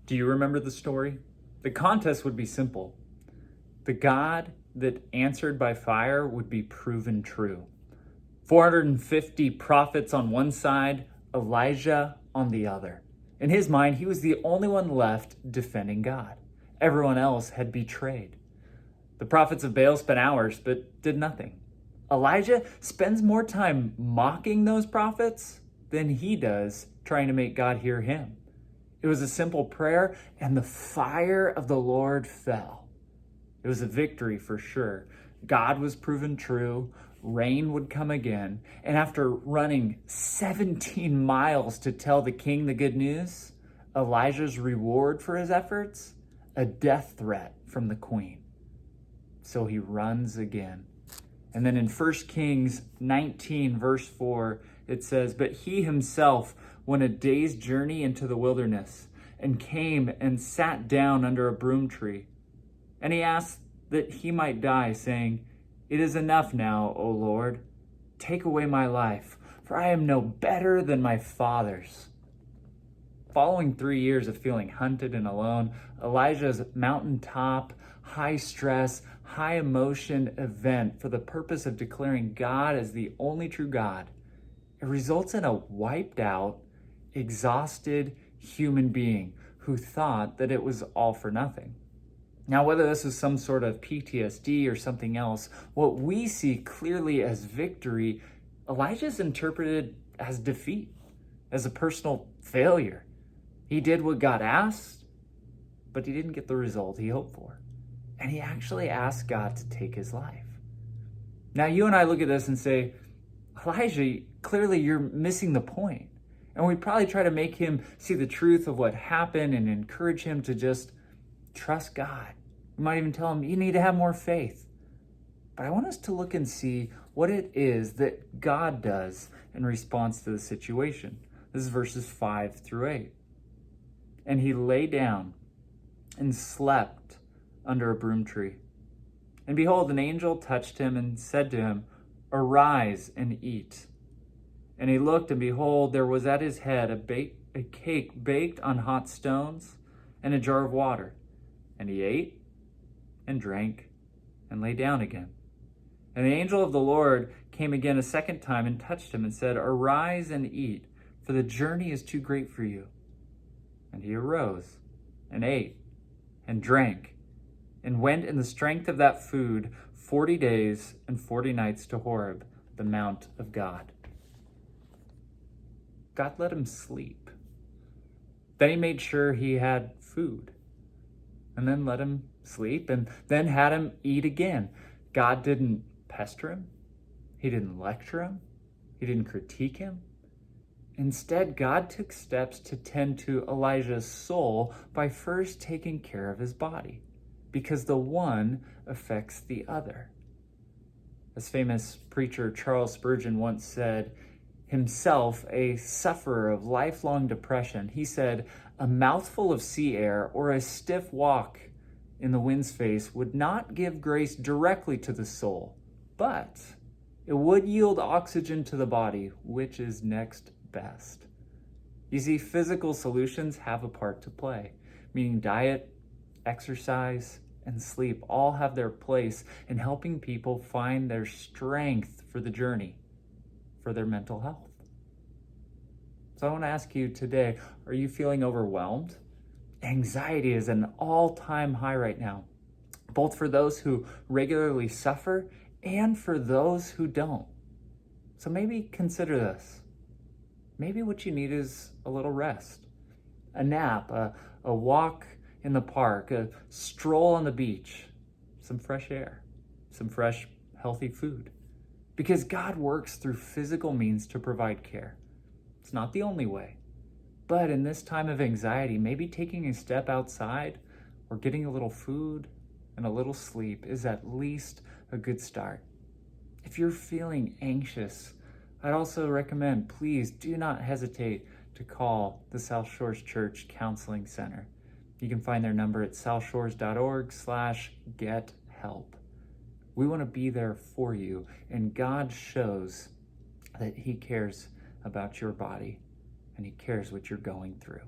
Do you remember the story? The contest would be simple. The God that answered by fire would be proven true. 450 prophets on one side, Elijah on the other. In his mind, he was the only one left defending God. Everyone else had betrayed. The prophets of Baal spent hours but did nothing. Elijah spends more time mocking those prophets than he does trying to make God hear him. It was a simple prayer, and the fire of the Lord fell. It was a victory for sure. God was proven true. Rain would come again. And after running 17 miles to tell the king the good news, Elijah's reward for his efforts, a death threat from the queen. So he runs again. And then in 1 Kings 19, verse 4, it says, "But he himself went a day's journey into the wilderness and came and sat down under a broom tree. And he asked that he might die, saying, 'It is enough now, O Lord. Take away my life, for I am no better than my fathers.'" Following 3 years of feeling hunted and alone, Elijah's mountaintop, high stress, high emotion event for the purpose of declaring God as the only true God, it results in a wiped out, exhausted human being who thought that it was all for nothing. Now, whether this is some sort of PTSD or something else, what we see clearly as victory, Elijah's interpreted as defeat, as a personal failure. He did what God asked, but he didn't get the result he hoped for. And he actually asked God to take his life. Now, you and I look at this and say, Elijah, clearly you're missing the point. And we probably try to make him see the truth of what happened and encourage him to just trust God. We might even tell him, you need to have more faith. But I want us to look and see what it is that God does in response to the situation. This is verses 5 through 8. "And he lay down and slept under a broom tree. And behold, an angel touched him and said to him, 'Arise and eat.' And he looked, and behold, there was at his head a cake baked on hot stones and a jar of water. And he ate and drank and lay down again. And the angel of the Lord came again a second time and touched him and said, 'Arise and eat, for the journey is too great for you.' And he arose and ate and drank and went in the strength of that food 40 days and 40 nights to Horeb, the mount of God." God let him sleep. Then he made sure he had food, and then let him sleep, and then had him eat again. God didn't pester him. He didn't lecture him. He didn't critique him. Instead, God took steps to tend to Elijah's soul by first taking care of his body, because the one affects the other. As famous preacher Charles Spurgeon once said, himself a sufferer of lifelong depression, he said, "A mouthful of sea air or a stiff walk in the wind's face would not give grace directly to the soul, but it would yield oxygen to the body, which is next best." You see, physical solutions have a part to play, meaning diet, exercise, and sleep all have their place in helping people find their strength for the journey, for their mental health. So I want to ask you today, are you feeling overwhelmed? Anxiety is an all-time high right now, both for those who regularly suffer and for those who don't. So maybe consider this. Maybe what you need is a little rest, a nap, a walk in the park, a stroll on the beach, some fresh air, some fresh, healthy food. Because God works through physical means to provide care. It's not the only way. But in this time of anxiety, maybe taking a step outside or getting a little food and a little sleep is at least a good start. If you're feeling anxious, I'd also recommend, please do not hesitate to call the South Shores Church Counseling Center. You can find their number at southshores.org/gethelp. We want to be there for you, and God shows that He cares about your body and He cares what you're going through.